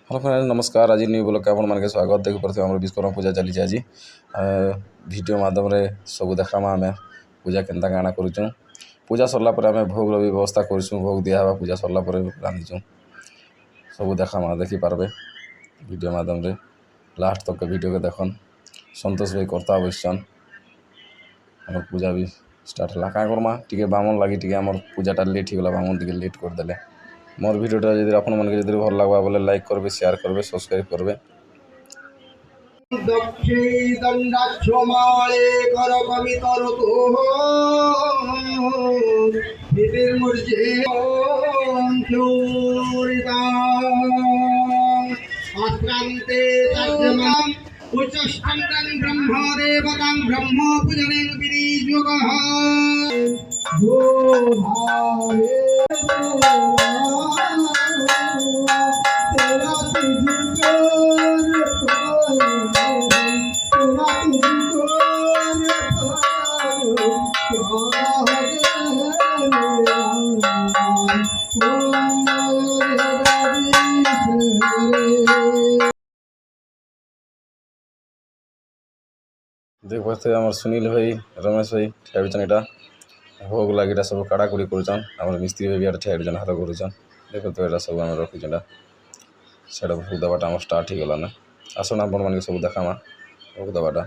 Hello friends नमस्कार। आज new blog आपन मानके स्वागत। देखि परथे हमर विश्वकर्मा पूजा चली आज वीडियो माध्यम रे सब देखामा आमे पूजा केनता काना करूछु। पूजा सरला पर आमे भोग रो व्यवस्था करछु। भोग दिया हवा पूजा सरला पर रांधिछु सब देखामा देखि पारबे वीडियो माध्यम रे। लास्ट तक के वीडियो के देखन। संतोष भाई करता बसछन हमर पूजा भी स्टार्ट हला का करमा टिके बामन लागि टिके हमर पूजाटा लेट हिगला। बामन टिके लेट कर देले। मोर वीडियोटा जदि आपन मन के जदि भल लागबा बोले लाइक करबे, शेयर करबे, सब्सक्राइब करबे। दक्षे दंडाक्षमाळे कर कवितरतो विधिर्मुर्जे चूरिता आक्रान्ते तर्जमाम् उच्चष्टं ब्रह्मदेवतां ब्रह्म पूजनेन विधियोगः देख पाते हमर सुनील भाई, रमेश भाई ठेबिचन एटा भोग लागिटा सब काड़ाकुड़ी करूचन। हमर मिस्त्री भाई भी एटा ठेबिचन हाथ करूचन। देखो तो एटा सब हम रखिचन सेटा भोग दबाटा हम स्टार्ट ही गला ना। आसन आपण मन के सब देखामा भोग दबाटा।